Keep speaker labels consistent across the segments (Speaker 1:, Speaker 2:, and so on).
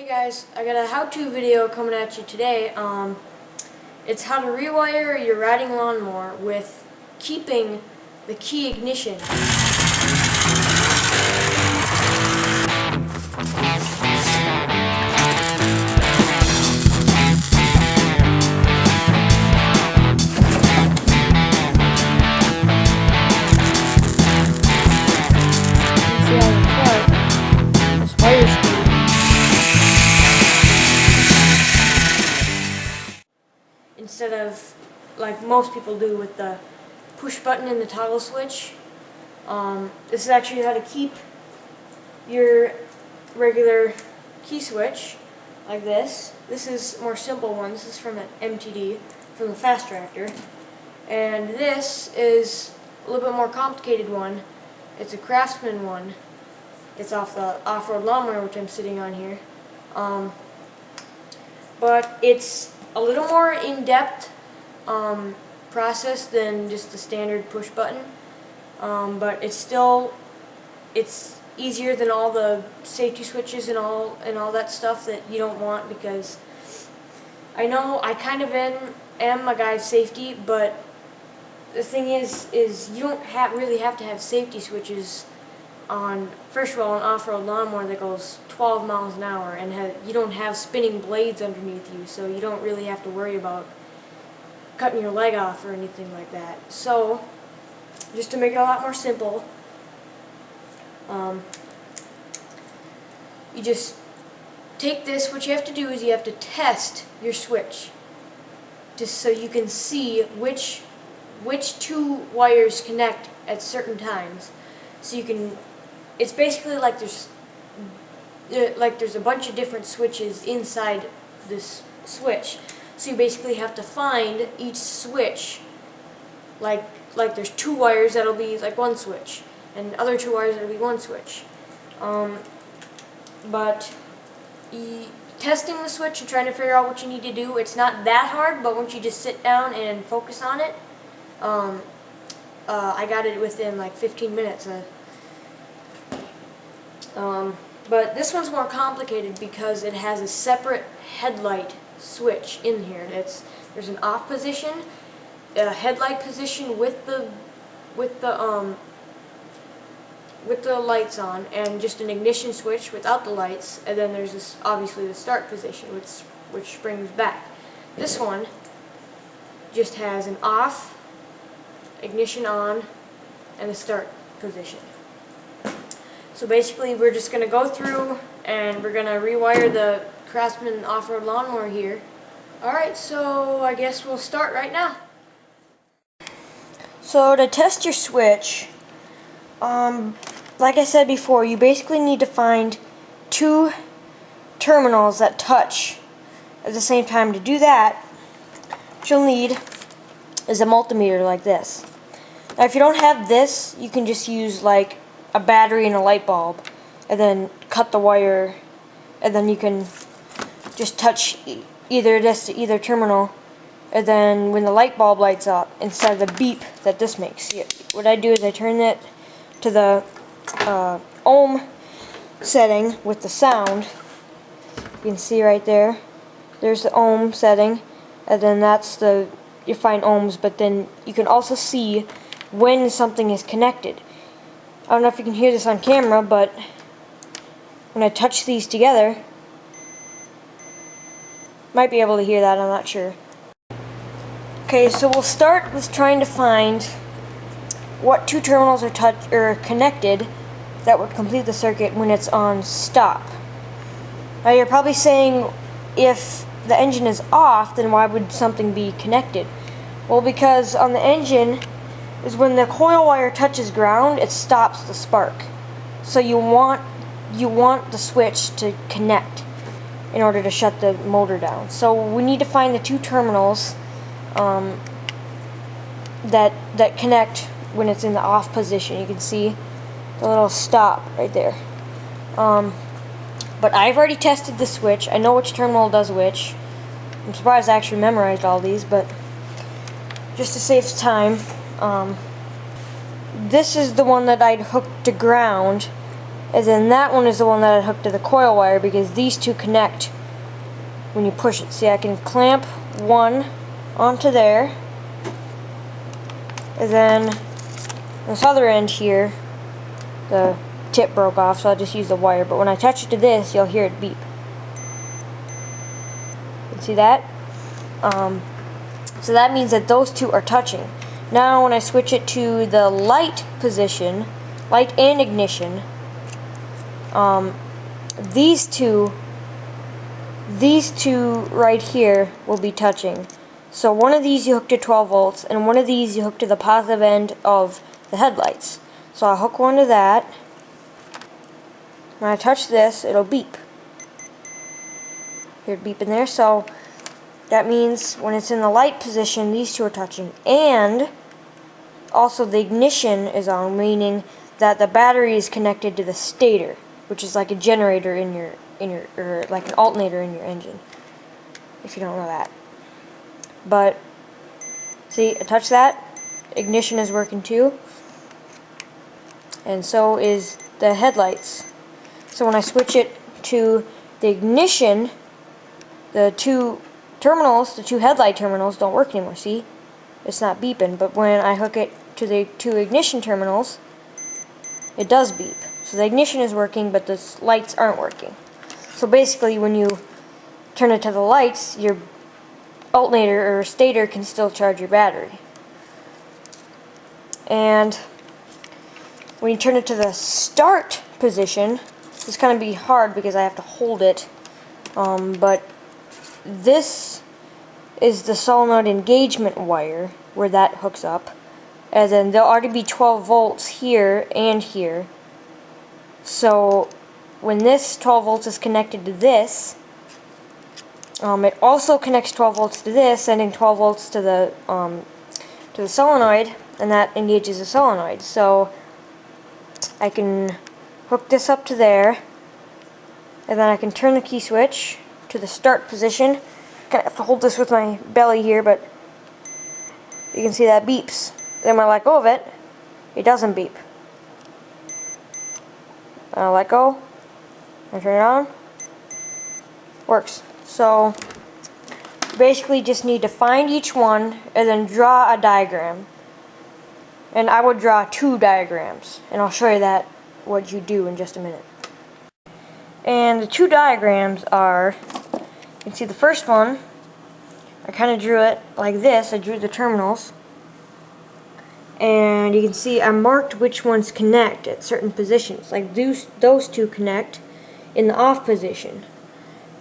Speaker 1: Hey guys, I got a how-to video coming at you today. It's how to rewire your riding lawnmower with keeping the key ignition. Instead of like most people do with the push button and the toggle switch, this is actually how to keep your regular key switch like this. This is a more simple one. This is from an MTD, from the Fast Tractor. And this is a little bit more complicated one. It's a Craftsman one. It's off the off-road lawnmower, which I'm sitting on here. But it's a little more in-depth process than just the standard push button, but it's easier than all the safety switches and all that stuff that you don't want, because I know I kind of am a guy of safety, but the thing is you don't really have to have safety switches on, first of all, an off-road lawnmower that goes 12 miles an hour, and you don't have spinning blades underneath you, so you don't really have to worry about cutting your leg off or anything like that. So, just to make it a lot more simple, you just take this. What you have to do is you have to test your switch, just so you can see which two wires connect at certain times. So you can, it's basically like there's a bunch of different switches inside this switch. So you basically have to find each switch, like there's two wires that'll be like one switch, and other two wires that'll be one switch. But testing the switch and trying to figure out what you need to do, it's not that hard, but once you just sit down and focus on it, I got it within like 15 minutes. But this one's more complicated because it has a separate headlight switch in here. There's an off position, a headlight position with the lights on, and just an ignition switch without the lights, and then there's this, obviously, the start position, which springs back. This one just has an off, ignition on, and a start position. So basically we're just going to go through and we're going to rewire the Craftsman off-road lawnmower here. Alright, so I guess we'll start right now. So to test your switch, like I said before, you basically need to find two terminals that touch at the same time. To do that, what you'll need is a multimeter like this. Now if you don't have this, you can just use like a battery and a light bulb, and then cut the wire, and then you can just touch either this to either terminal, and then when the light bulb lights up, instead of the beep that this makes, what I do is I turn it to the ohm setting with the sound. You can see right there, there's the ohm setting, and then that's you find ohms, but then you can also see when something is connected. I don't know if you can hear this on camera, but when I touch these together, might be able to hear that, I'm not sure. Okay, so we'll start with trying to find what two terminals are connected that would complete the circuit when it's on stop. Now you're probably saying, if the engine is off, then why would something be connected? Well, because on the engine is when the coil wire touches ground, it stops the spark. So you want the switch to connect in order to shut the motor down. So we need to find the two terminals that connect when it's in the off position. You can see the little stop right there. But I've already tested the switch. I know which terminal does which. I'm surprised I actually memorized all these, but just to save time, this is the one that I'd hooked to ground, And then that one is the one that I hooked to the coil wire, because these two connect when you push it. See, I can clamp one onto there, and then this other end here, the tip broke off, so I'll just use the wire. But when I touch it to this, you'll hear it beep. You see that? So that means that those two are touching. Now when I switch it to the light position, light and ignition, these two right here will be touching. So one of these you hook to 12 volts, and one of these you hook to the positive end of the headlights. So I'll hook one to that. When I touch this, it'll beep. Hear it beep in there. So that means when it's in the light position, these two are touching. And also the ignition is on, meaning that the battery is connected to the stator, which is like a generator in your or like an alternator in your engine, if you don't know that. But see, I touch that, ignition is working too, and so is the headlights. So when I switch it to the ignition, the two terminals, the two headlight terminals don't work anymore. See, it's not beeping. But when I hook it to the two ignition terminals, it does beep. So the ignition is working, but the lights aren't working. So basically, when you turn it to the lights, your alternator or stator can still charge your battery. And when you turn it to the start position, it's going to be hard because I have to hold it. But this is the solenoid engagement wire where that hooks up. And then there'll already be 12 volts here and here. So when this 12 volts is connected to this, it also connects 12 volts to this, sending 12 volts to the solenoid, and that engages the solenoid. So I can hook this up to there, and then I can turn the key switch to the start position. Kind of have to hold this with my belly here, but you can see that beeps. Then when I let go of it, it doesn't beep. I'll let go, and turn it on. Works. So basically just need to find each one and then draw a diagram. And I would draw 2 diagrams, and I'll show you that what you do in just a minute. And the 2 diagrams are, you can see the first one, I kind of drew it like this. I drew the terminals, and you can see I marked which ones connect at certain positions. Like those 2 connect in the off position,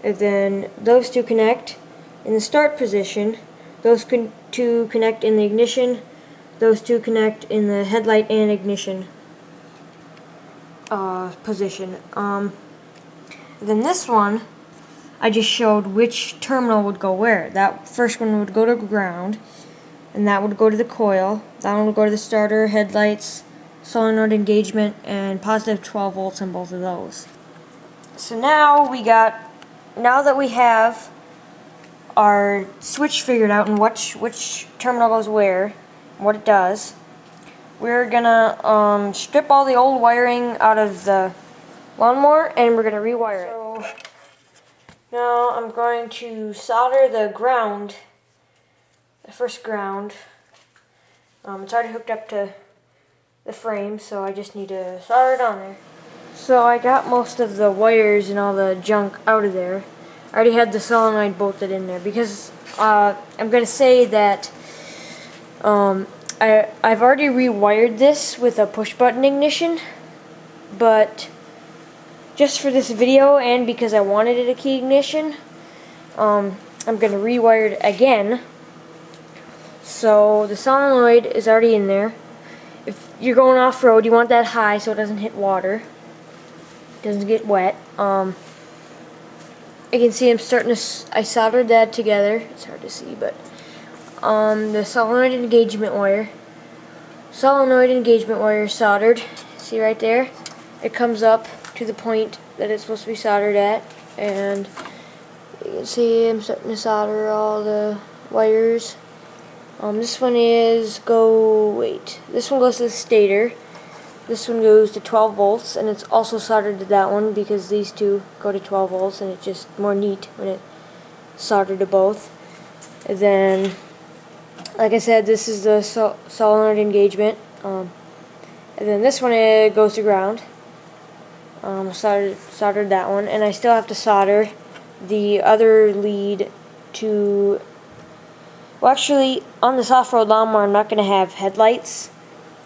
Speaker 1: and then those 2 connect in the start position, those 2 connect in the ignition, those 2 connect in the headlight and ignition position. Then this one, I just showed which terminal would go where. That first one would go to ground, and that would go to the coil. That one would go to the starter, headlights, solenoid engagement, and positive 12 volts on both of those. So now that we have our switch figured out and which terminal goes where, what it does, we're gonna strip all the old wiring out of the lawnmower, and we're gonna rewire it. So now I'm going to solder the ground, the first ground. It's already hooked up to the frame, so I just need to solder it on there. So I got most of the wires and all the junk out of there. I already had the solenoid bolted in there because I'm going to say that I've already rewired this with a push button ignition, but just for this video and because I wanted it a key ignition, I'm going to rewire it again. So the solenoid is already in there. If you're going off-road, you want that high so it doesn't hit water, doesn't get wet. You can see I'm starting to, I soldered that together. It's hard to see, but the solenoid engagement wire soldered. See right there? It comes up to the point that it's supposed to be soldered at, and you can see I'm starting to solder all the wires. This one goes to the stator. This one goes to 12 volts, and it's also soldered to that one because these two go to 12 volts, and it's just more neat when it's soldered to both. And then, like I said, this is the solenoid engagement. And then this one, it goes to ground. Soldered that one, and I still have to solder the other lead to. Well, actually, on this off-road lawnmower, I'm not going to have headlights.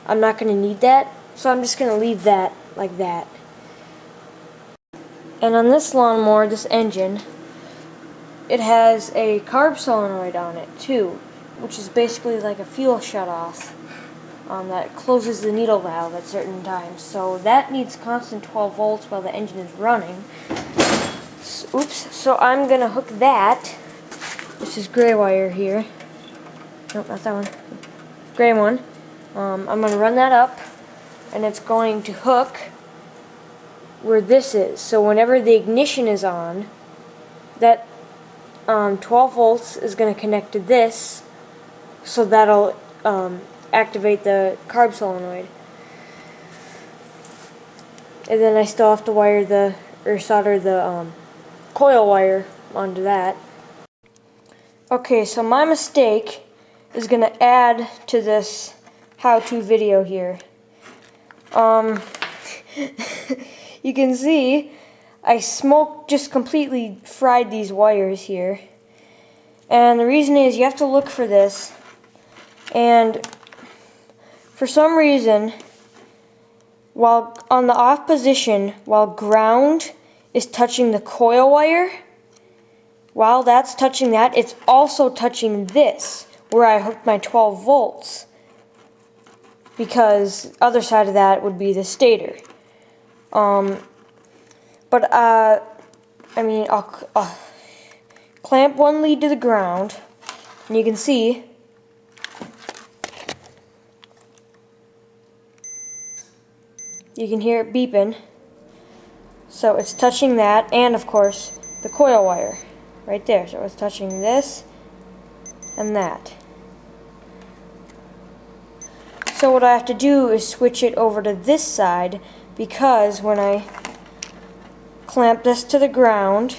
Speaker 1: I'm not going to need that, so I'm just going to leave that like that. And on this lawnmower, this engine, it has a carb solenoid on it too, which is basically like a fuel shutoff that closes the needle valve at certain times. So that needs constant 12 volts while the engine is running. So I'm going to hook that. This is gray wire here. Nope, not that one. Gray one. I'm going to run that up, and it's going to hook where this is. So whenever the ignition is on, that 12 volts is going to connect to this, so that'll activate the carb solenoid. And then I still have to wire solder the coil wire onto that. Okay, so my mistake is going to add to this how-to video here. You can see I just completely fried these wires here. And the reason is you have to look for this, and for some reason, while on the off position, while ground is touching the coil wire, while that's touching that, it's also touching this, where I hooked my 12 volts. Because the other side of that would be the stator. I mean, I'll clamp one lead to the ground, and you can see you can hear it beeping. So it's touching that, and of course the coil wire right there. So it's touching this and that. So what I have to do is switch it over to this side, because when I clamp this to the ground,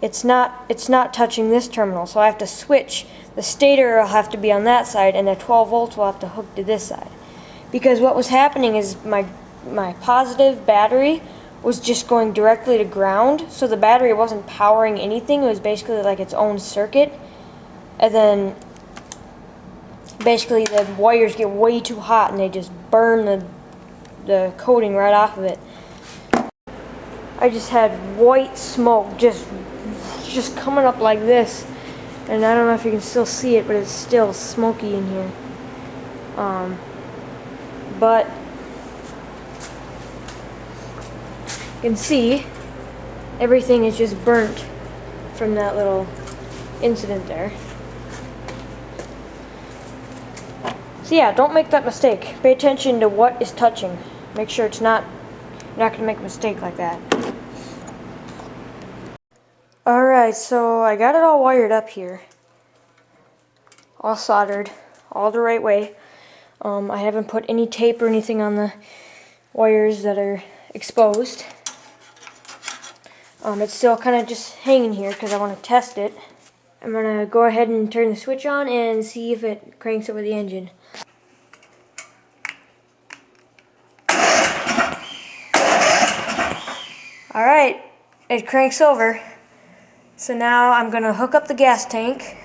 Speaker 1: it's not touching this terminal. So I have to switch. The stator will have to be on that side, and the 12 volts will have to hook to this side. Because what was happening is my positive battery was just going directly to ground, so the battery wasn't powering anything. It was basically like its own circuit, and then basically the wires get way too hot and they just burn the coating right off of it. I just had white smoke just coming up like this, and I don't know if you can still see it, but it's still smoky in here. But you can see everything is just burnt from that little incident there. So yeah, don't make that mistake. Pay attention to what is touching. Make sure you're not going to make a mistake like that. Alright, so I got it all wired up here. All soldered, all the right way. I haven't put any tape or anything on the wires that are exposed. It's still kind of just hanging here because I want to test it. I'm going to go ahead and turn the switch on and see if it cranks over the engine. Alright, it cranks over. So now I'm going to hook up the gas tank,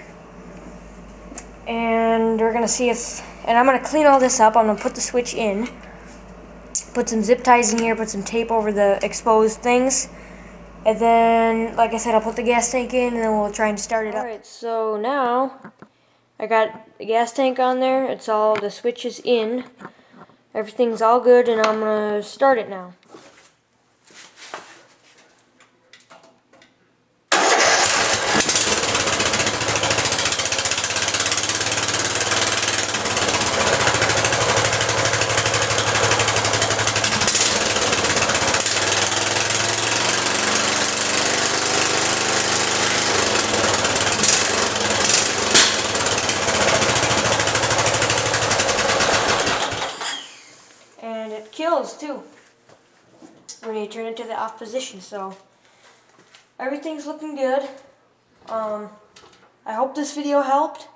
Speaker 1: and we're going to see if, and I'm going to clean all this up. I'm going to put the switch in, put some zip ties in here, put some tape over the exposed things, and then, like I said, I'll put the gas tank in, and then we'll try and start it up. Alright, so now I got the gas tank on there. It's all, the switch is in. Everything's all good, and I'm going to start it now. the off position. So everything's looking good. I hope this video helped.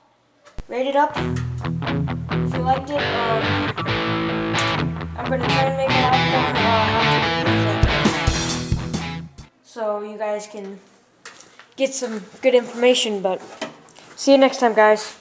Speaker 1: Rate it up if you liked it. I'm gonna try and make a lot more so you guys can get some good information. But see you next time, guys.